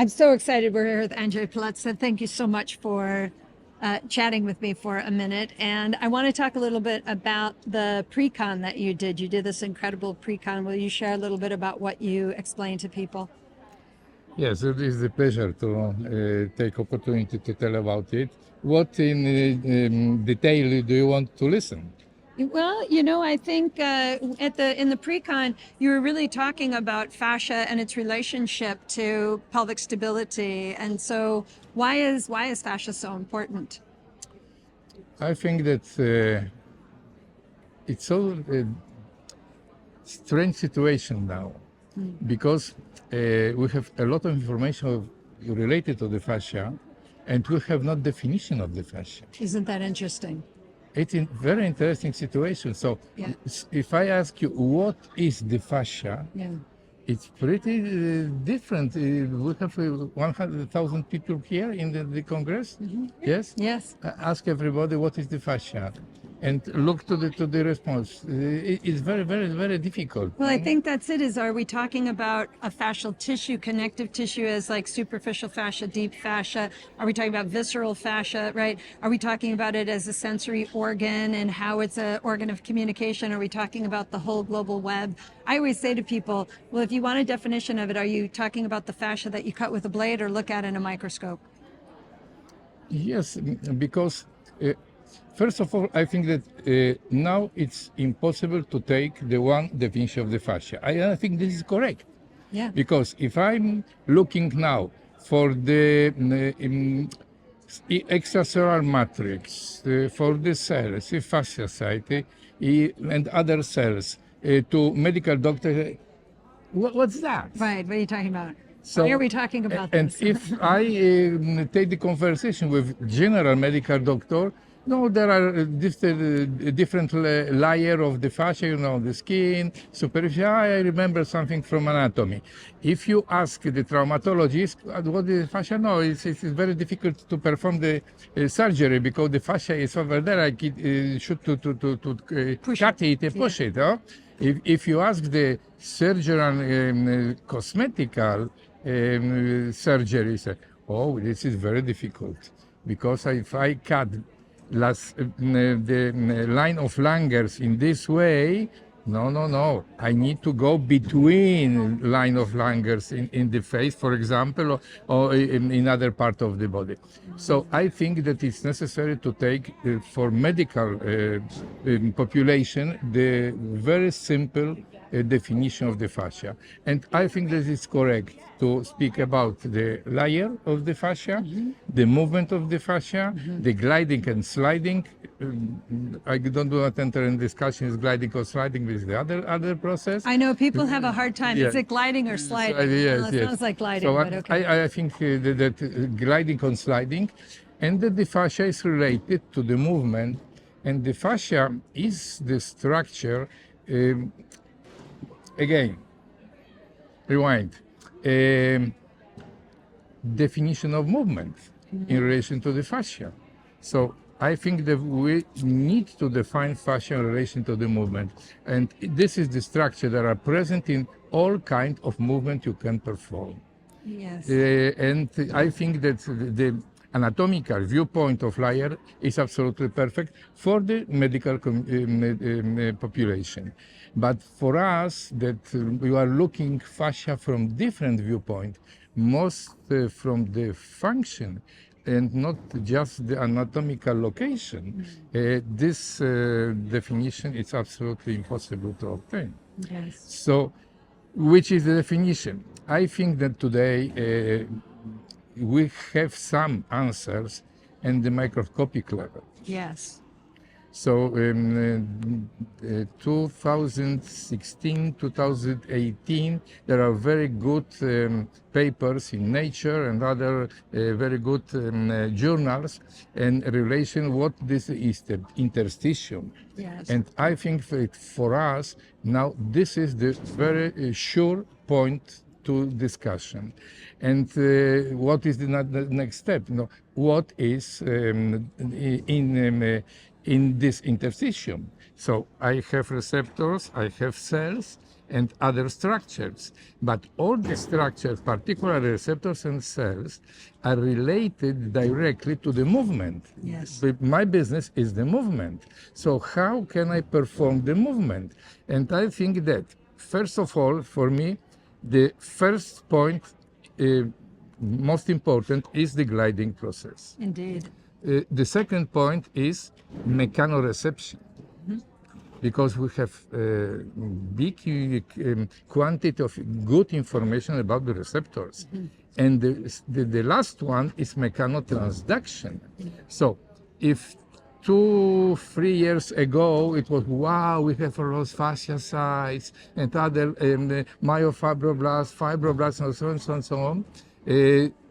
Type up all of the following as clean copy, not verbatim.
I'm so excited we're here with Andrzej Pilat. So thank you so much for chatting with me for a minute. And I want to talk a little bit about the pre-con that you did. You did this incredible pre-con. Will you share a little bit about what you explained to people? Yes, it is a pleasure to take opportunity to tell about it. What in detail do you want to listen? Well, I think in the pre-con, you were really talking about fascia and its relationship to pelvic stability. And so why is fascia so important? I think that it's so strange situation now because we have a lot of information related to the fascia, and we have not definition of the fascia. Isn't that interesting? It's a very interesting situation. So Yeah. if I ask you what is the fascia, Yeah. it's pretty different. We have 100,000 people here in the Congress. Yes? Yes. Ask everybody what is the fascia and look to the response. It's very, very, very difficult. Well, I think that's it. Are we talking about a fascial tissue, connective tissue as like superficial fascia, deep fascia? Are we talking about visceral fascia, right? Are we talking about it as a sensory organ and how it's an organ of communication? Are we talking about the whole global web? I always say to people, well, if you want a definition of it, are you talking about the fascia that you cut with a blade or look at in a microscope? Yes, because first of all, I think that now it's impossible to take the one definition of the fascia. I think this is correct. Yeah. Because if I'm looking now for the extracellular matrix, for the cells, the fascia site, and other cells, to medical doctor, what's that? Right. What are you talking about? So, Why are we talking about and this? if I take the conversation with general medical doctor, no, there are different layer of the fascia, the skin, superficial. I remember something from anatomy. If you ask the traumatologist what is fascia, no, it's very difficult to perform the surgery because the fascia is over there. I should to cut it and push it. Oh? If you ask the surgeon cosmetical surgeries, oh, this is very difficult because if I cut the line of Langers in this way, no. I need to go between line of Langers in the face, for example, or in other part of the body. So I think that it's necessary to take for medical population the very simple definition of the fascia. And I think that it's correct to speak about the layer of the fascia, the movement of the fascia, the gliding and sliding. I don't want to enter in discussions gliding or sliding with the other process. I know people have a hard time. Yeah. Is it gliding or sliding? Yes, Well, it sounds like gliding, So but okay. I think that gliding or sliding, and that the fascia is related to the movement, and the fascia is the structure. Again, rewind. Definition of movement in relation to the fascia. So I think that we need to define fascia in relation to the movement. And this is the structure that are present in all kind of movement you can perform. Yes. And I think that the anatomical viewpoint of layer is absolutely perfect for the medical population. But for us, that we are looking fascia from different viewpoint, most from the function and not just the anatomical location, this definition is absolutely impossible to obtain. Yes. So, which is the definition? I think that today we have some answers at the microscopic level. Yes. So 2016, 2018, there are very good papers in Nature and other very good journals in relation what this is the interstitium. Yes. And I think that for us now this is the very sure point to discussion. And what is the next step? What is in this interstitium? So I have receptors, I have cells, and other structures. But all the structures, particularly receptors and cells, are related directly to the movement. Yes. But my business is the movement. So how can I perform the movement? And I think that, first of all, for me, the first point, most important, is the gliding process. Indeed. The second point is mechanoreception, because we have big quantity of good information about the receptors. And the last one is mechanotransduction. So if 2-3 years ago it was, wow, we have those fasciocytes and other myofibroblasts, fibroblasts, and so on, so on, so on.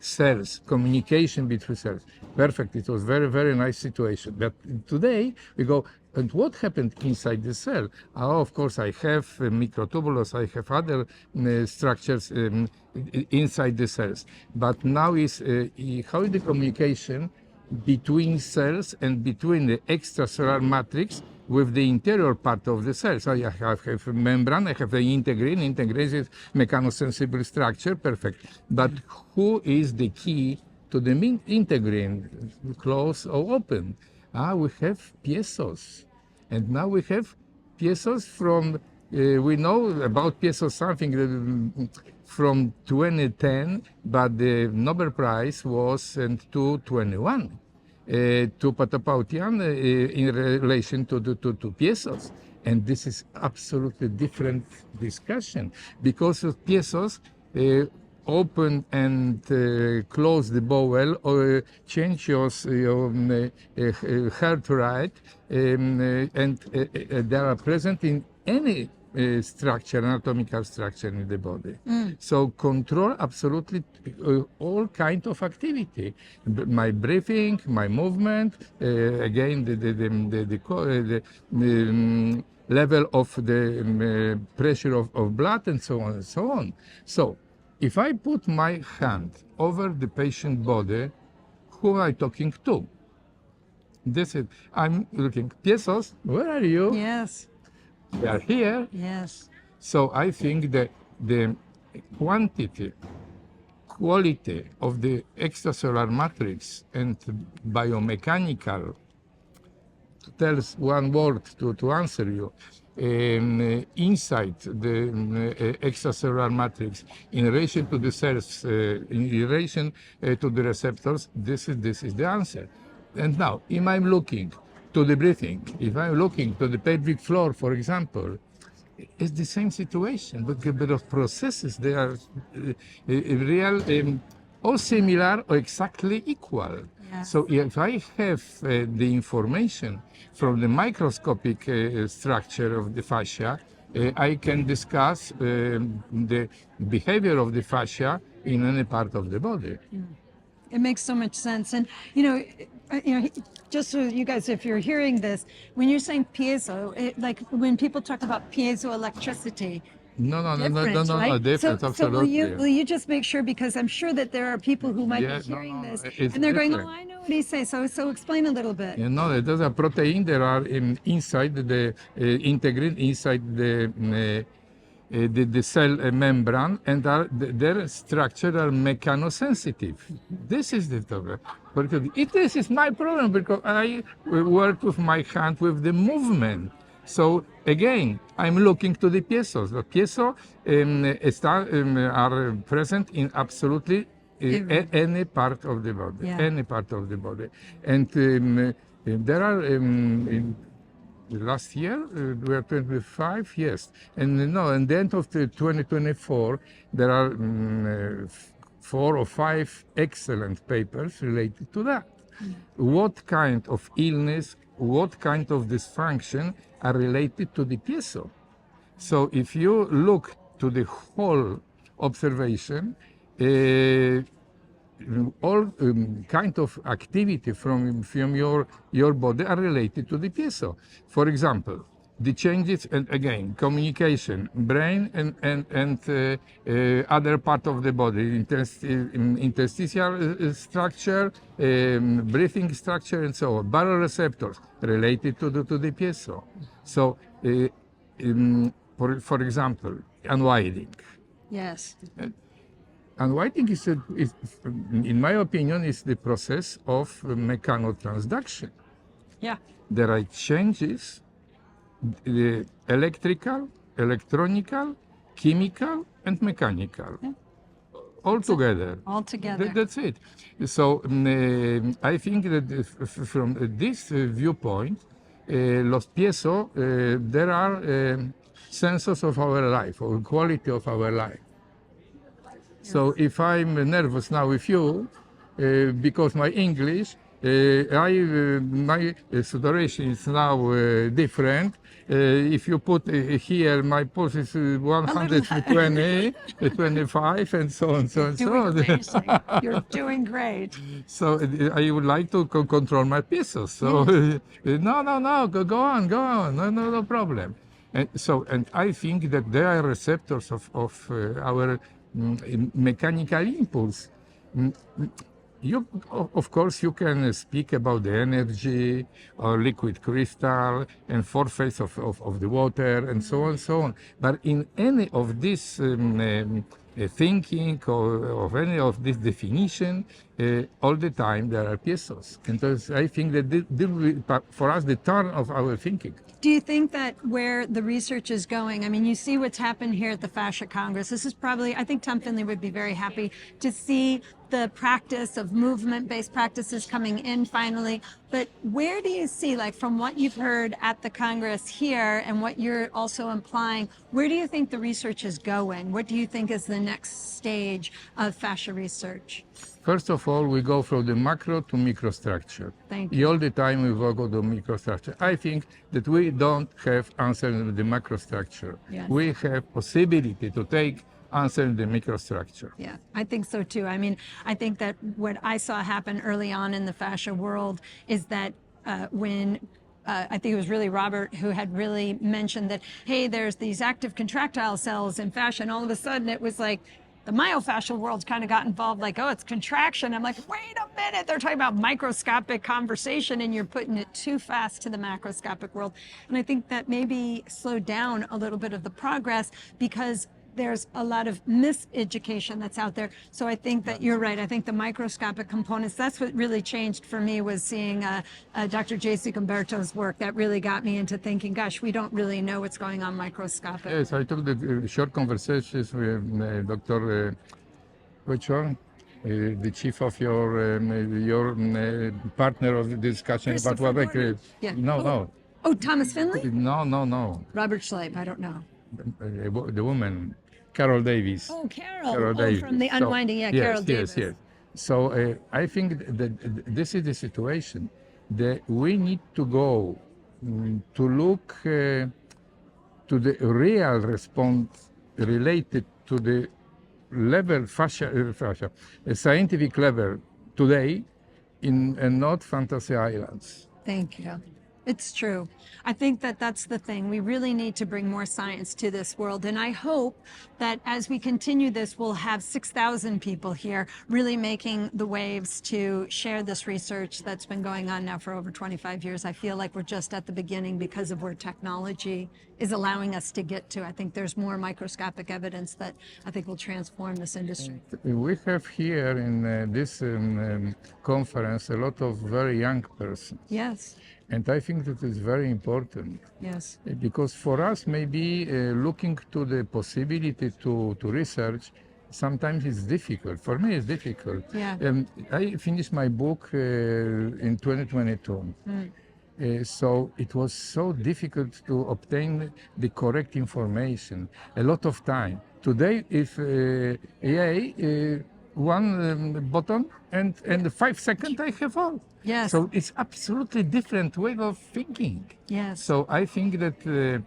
Cells, communication between cells. Perfect. It was very, very nice situation. But today we go, and what happened inside the cell? Oh, of course, I have microtubules, I have other structures inside the cells. But now is how is the communication between cells and between the extracellular matrix with the interior part of the cell. So I have a membrane, I have the integrin. Integrin is mechanosensible structure, perfect. But who is the key to the integrin, close or open? We have piezo's. And now we have piezo's from, we know about piezo something from 2010, but the Nobel Prize was in 2021. To Patapoutian in relation to piezo's. And this is absolutely different discussion, because of piezo's open and close the bowel or change your heart rate, and they are present in any structure, anatomical structure in the body. So control absolutely all kind of activity, my breathing, my movement, again the level of the pressure of blood, and so on and so on. So if I put my hand over the patient body, who am I talking to? This is, I'm looking, piezo's, where are you? Yes. They are here. Yes. So I think that the quantity, quality of the extracellular matrix and biomechanical, to tell one word to answer you, inside the extracellular matrix, in relation to the cells, in relation to the receptors, this is the answer. And now, if I'm looking to the breathing, if I'm looking to the pelvic floor, for example, it's the same situation, but a bit of processes, they are real, or similar or exactly equal. Yeah. So if I have the information from the microscopic structure of the fascia, I can discuss the behavior of the fascia in any part of the body. It makes so much sense. And, just so you guys, if you're hearing this, when you're saying piezo, like when people talk about piezoelectricity, No, right? different, So absolutely. will you just make sure, because I'm sure that there are people who might be hearing this it's and they're going, different. oh, I know what he's saying. So explain a little bit. There's a protein. There are inside the integrin, inside the cell membrane, and their structure are mechanosensitive. This is the problem. This is my problem, because I work with my hand with the movement. So again, I'm looking to the piezo's. The piezo are present in absolutely any part of the body. Yeah. Any part of the body. And there are last year we are 25 years, and no, at the end of the 2024 there are 4 or 5 excellent papers related to that. What kind of illness, what kind of dysfunction are related to the piezo? So if you look to the whole observation, all kind of activity from your body are related to the piezo. For example, the changes, and again, communication, brain and other part of the body, interstitial structure, breathing structure, and so on. Baroreceptors related to the piezo. So, for example, unwinding. Yes. Unwinding is, in my opinion, is the process of mechanotransduction. Yeah. There are changes, the electrical, electronical, chemical, and mechanical, all together. All together. That's it. So I think that from this viewpoint, los piezo, there are sensors of our life, or quality of our life. So if I'm nervous now with you, because my English, my saturation is now different. If you put here, my pulse is 120, 25, and so on, so on, so Doing on. amazing. You're doing great. So I would like to control my pieces. So no, go on, no problem. And I think that there are receptors of our mechanical impulse. Of course, you can speak about the energy or liquid crystal and four phases of the water and so on, so on. But in any of this thinking or of any of this definition, all the time there are piezos. And I think that this will be, for us, the turn of our thinking. Do you think that where the research is going, I mean, you see what's happened here at the Fascia Congress. This is probably, I think Tom Finley would be very happy to see the practice of movement-based practices coming in finally. But where do you see, like from what you've heard at the Congress here and what you're also implying, where do you think the research is going? What do you think is the next stage of fascia research? First of all, we go from the macro to microstructure. Thank you. All the time we go to microstructure. I think that we don't have answer in the macrostructure. Yes. We have possibility to take answer in the microstructure. Yeah, I think so too. I mean, I think that what I saw happen early on in the fascia world is that when I think it was really Robert who had really mentioned that, hey, there's these active contractile cells in fascia, and all of a sudden it was like, the myofascial world's kind of got involved, like, oh, it's contraction. I'm like, wait a minute, they're talking about microscopic conversation and you're putting it too fast to the macroscopic world. And I think that maybe slowed down a little bit of the progress because there's a lot of miseducation that's out there. So I think that you're right. I think the microscopic components, that's what really changed for me, was seeing Dr. J.C. Gumberto's work. That really got me into thinking, gosh, we don't really know what's going on microscopic. Yes, I took the short conversations with Dr. Which one? The chief of your partner of the discussion about what Yeah. No. Oh, Thomas Finley? No. Robert Schleip, I don't know. The woman, Carol Davis. Oh, Carol. Carol Davis. From the Unwinding, yes, Carol Davis. Yes. So I think that this is the situation that we need to go to look to the real response related to the level fascia, scientific level today, and not fantasy islands. Thank you. It's true. I think that that's the thing. We really need to bring more science to this world. And I hope that as we continue this, we'll have 6,000 people here really making the waves to share this research that's been going on now for over 25 years. I feel like we're just at the beginning because of where technology is allowing us to get to. I think there's more microscopic evidence that I think will transform this industry. We have here in this conference a lot of very young persons. Yes. And I think that is very important. Yes. Because for us, maybe looking to the possibility to research, sometimes it's difficult. For me, it's difficult. Yeah. I finished my book in 2022. So it was so difficult to obtain the correct information, a lot of time. Today, if one button and 5 seconds, I have all. Yes. So it's absolutely different way of thinking. Yes. So I think that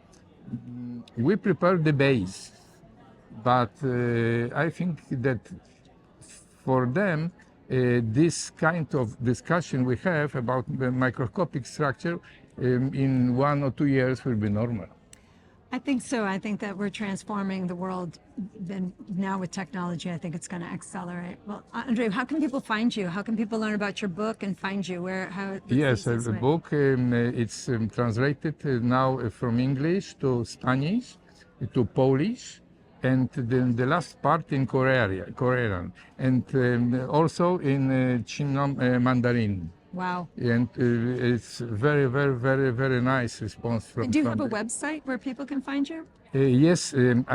we prepare the base, but I think that for them, this kind of discussion we have about the microscopic structure in 1 or 2 years will be normal. I think so. I think that we're transforming the world. Then now with technology, I think it's going to accelerate. Well, Andrzej, how can people find you? How can people learn about your book and find you? Yes, the book, it's translated now from English to Spanish, to Polish, and then the last part in Korean, and also in Mandarin. Wow. And it's very, very, very, very nice response from. And do you from have a the- website where people can find you? Yes, the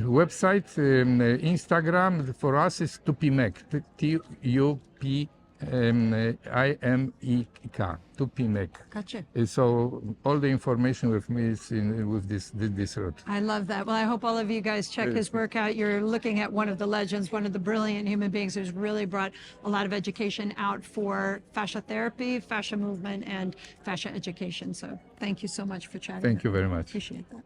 website, Instagram for us is Tupimek, Tupimek, Tupimek. Gotcha. So all the information with me is with this route. I love that. Well, I hope all of you guys check his work out. You're looking at one of the legends, one of the brilliant human beings who's really brought a lot of education out for fascia therapy, fascia movement, and fascia education. So thank you so much for chatting. Thank you very much. Appreciate that.